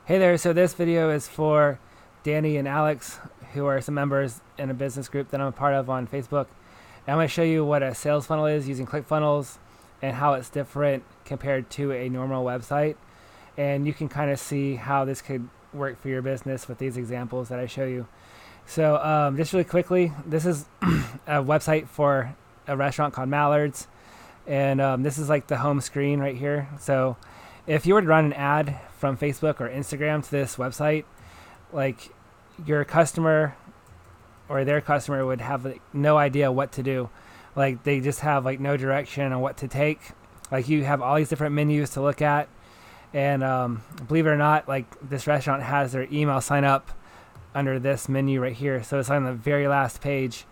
Hey there, so this video is for Danny and Alex, who are some members in a business group that I'm a part of on Facebook. And I'm going to show you what a sales funnel is using ClickFunnels and how it's different compared to a normal website. And you can kind of see how this could work for your business with these examples that I show you. So just really quickly, this is a website for a restaurant called Mallard's. And this is like the home screen right here. So if you were to run an ad from Facebook or Instagram to this website, like your customer or their customer would have like no idea what to do. Like they just have like no direction on what to take. Like you have all these different menus to look at. And believe it or not, like this restaurant has their email sign up under this menu right here. So it's on the very last page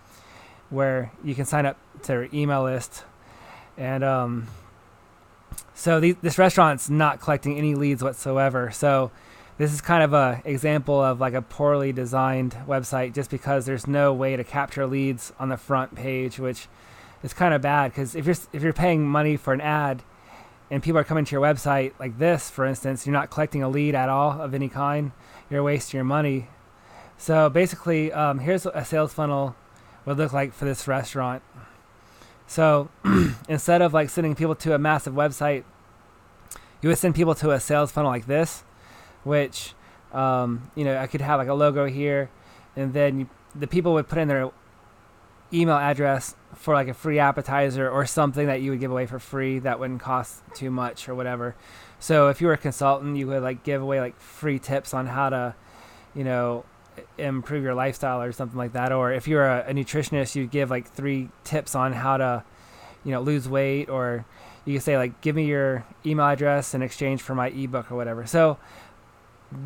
where you can sign up to their email list. And so this restaurant's not collecting any leads whatsoever. So this is kind of a example of like a poorly designed website, just because there's no way to capture leads on the front page, which is kind of bad. Because if you're paying money for an ad and people are coming to your website like this, for instance, you're not collecting a lead at all of any kind. You're wasting your money. So basically, here's what a sales funnel would look like for this restaurant. So instead of like sending people to a massive website, you would send people to a sales funnel like this, which, I could have like a logo here, and then the people would put in their email address for like a free appetizer or something that you would give away for free that wouldn't cost too much or whatever. So if you were a consultant, you would like give away like free tips on how to, improve your lifestyle or something like that. Or if you're a nutritionist, you give like 3 tips on how to, lose weight. Or you could say like, give me your email address in exchange for my ebook or whatever. So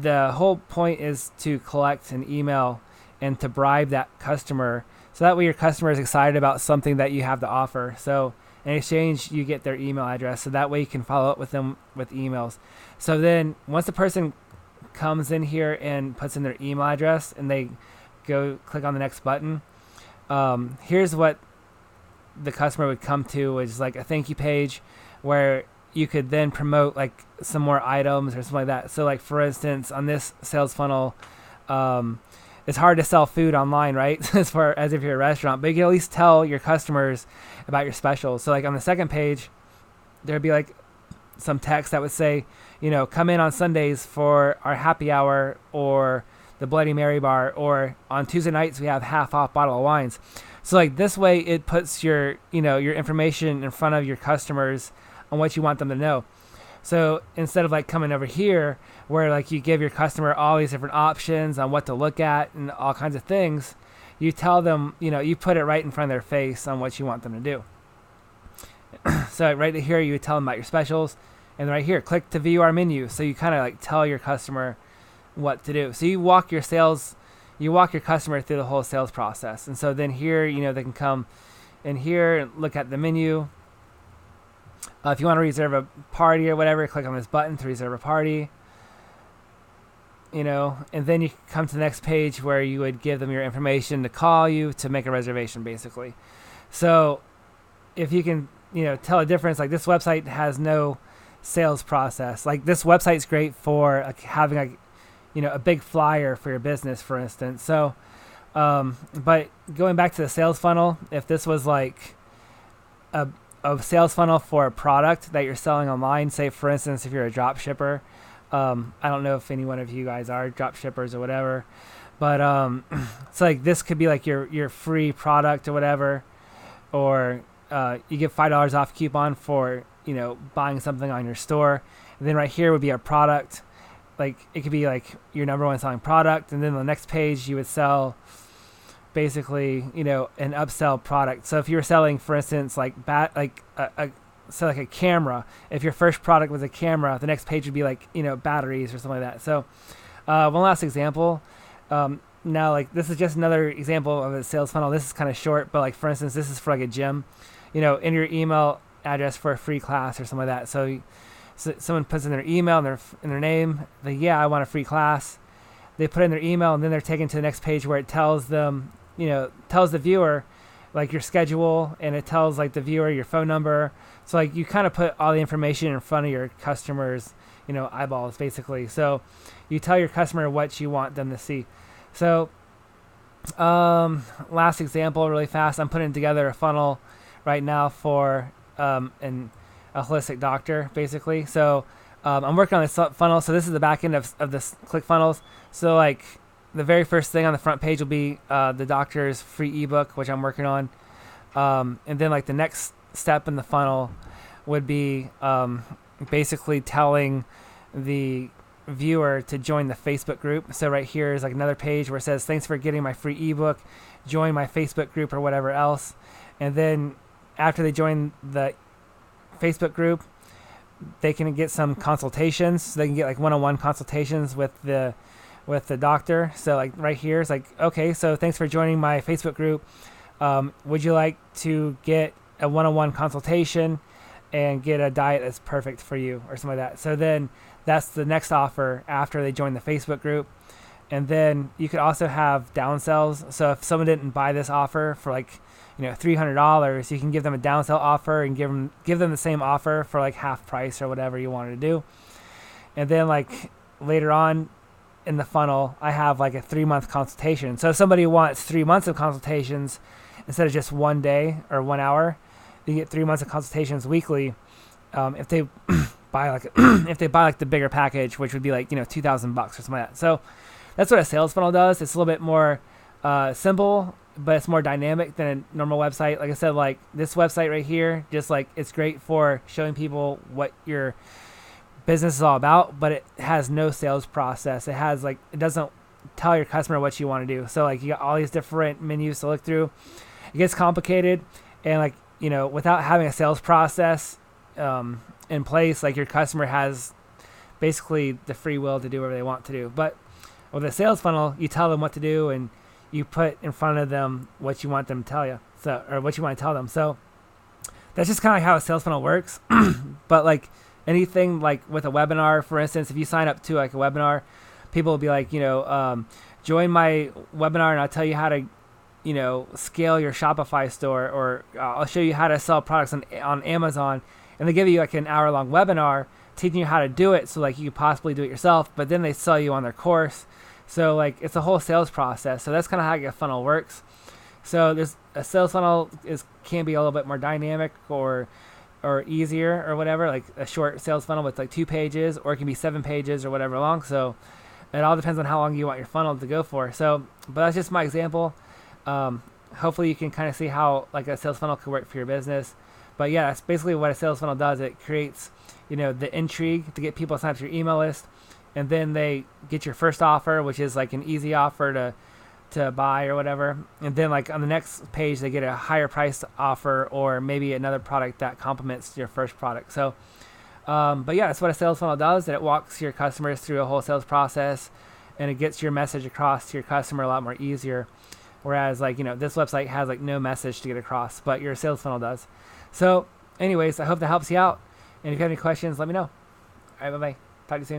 the whole point is to collect an email and to bribe that customer. So that way your customer is excited about something that you have to offer. So in exchange, you get their email address. So that way you can follow up with them with emails. So then once the person comes in here and puts in their email address and they go click on the next button, here's what the customer would come to, which is like a thank you page where you could then promote like some more items or something like that. So like for instance, on this sales funnel, it's hard to sell food online, right? As far as if you're a restaurant, but you can at least tell your customers about your specials. So like on the second page, there'd be like some text that would say, come in on Sundays for our happy hour or the Bloody Mary bar, or on Tuesday nights we have half off bottle of wines. So like this way it puts your, your information in front of your customers on what you want them to know. So instead of like coming over here where like you give your customer all these different options on what to look at and all kinds of things, you tell them, you put it right in front of their face on what you want them to do. So right here you would tell them about your specials. And right here, click to view our menu. So you kind of like tell your customer what to do. So you walk your customer through the whole sales process. And so then here, they can come in here and look at the menu. If you want to reserve a party or whatever, click on this button to reserve a party. And then you come to the next page where you would give them your information to call you to make a reservation, basically. So if you can, tell a difference, like this website has no sales process. Like this website's great for like having a big flyer for your business, for instance. So but going back to the sales funnel, if this was like a sales funnel for a product that you're selling online, say for instance if you're a drop shipper, I don't know if any one of you guys are drop shippers or whatever, but so like this could be like your free product or whatever, or you get $5 off coupon for buying something on your store. And then right here would be a product. Like it could be like your number one selling product. And then on the next page you would sell basically, an upsell product. So if you were selling, for instance, like a camera, if your first product was a camera, the next page would be like, batteries or something like that. So one last example. Now like this is just another example of a sales funnel. This is kind of short, but like for instance, this is for like a gym, in your email address for a free class or something like that. So someone puts in their email and their name, like, yeah, I want a free class. They put in their email and then they're taken to the next page where it tells them, tells the viewer like your schedule, and it tells like the viewer your phone number. So like you kind of put all the information in front of your customers, eyeballs basically. So you tell your customer what you want them to see. So last example, really fast. I'm putting together a funnel right now for a holistic doctor, basically. So I'm working on this funnel. So this is the back end of this ClickFunnels. So like the very first thing on the front page will be the doctor's free ebook, which I'm working on. And then like the next step in the funnel would be basically telling the viewer to join the Facebook group. So right here is like another page where it says, thanks for getting my free ebook, join my Facebook group or whatever else. And then after they join the Facebook group, they can get some consultations. So they can get like one-on-one consultations with the doctor. So like right here, it's like, okay, so thanks for joining my Facebook group. Would you like to get a one-on-one consultation and get a diet that's perfect for you or something like that? So then that's the next offer after they join the Facebook group. And then you could also have downsells. So if someone didn't buy this offer for like, $300, you can give them a downsell offer and give them the same offer for like half price or whatever you wanted to do. And then like later on in the funnel, I have like a 3-month consultation. So if somebody wants 3 months of consultations instead of just 1 day or 1 hour, you get 3 months of consultations weekly. If they buy like the bigger package, which would be like $2,000 or something like that. So that's what a sales funnel does. It's a little bit more simple, but it's more dynamic than a normal website. Like I said, like this website right here, just like it's great for showing people what your business is all about, but it has no sales process. It doesn't tell your customer what you want to do. So like you got all these different menus to look through. It gets complicated, and like without having a sales process in place, like your customer has basically the free will to do whatever they want to do. But with a sales funnel, you tell them what to do, and you put in front of them what you want them to tell you, or what you want to tell them. So that's just kind of like how a sales funnel works. But like anything like with a webinar, for instance, if you sign up to like a webinar, people will be like, join my webinar and I'll tell you how to, scale your Shopify store, or I'll show you how to sell products on Amazon. And they give you like an hour-long webinar teaching you how to do it, so like you could possibly do it yourself, but then they sell you on their course. So like it's a whole sales process. So that's kind of how a funnel works. So there's a sales funnel can be a little bit more dynamic or easier or whatever, like a short sales funnel with like 2 pages, or it can be 7 pages or whatever long. So it all depends on how long you want your funnel to go for. So, but that's just my example. Hopefully you can kind of see how like a sales funnel could work for your business. But yeah, that's basically what a sales funnel does. It creates, the intrigue to get people to sign up to your email list. And then they get your first offer, which is like an easy offer to buy or whatever. And then like on the next page, they get a higher price offer, or maybe another product that complements your first product. So, but yeah, that's what a sales funnel does. That it walks your customers through a whole sales process, and it gets your message across to your customer a lot more easier. Whereas like, this website has like no message to get across, but your sales funnel does. So anyways, I hope that helps you out. And if you have any questions, let me know. All right, bye-bye. Talk to you soon.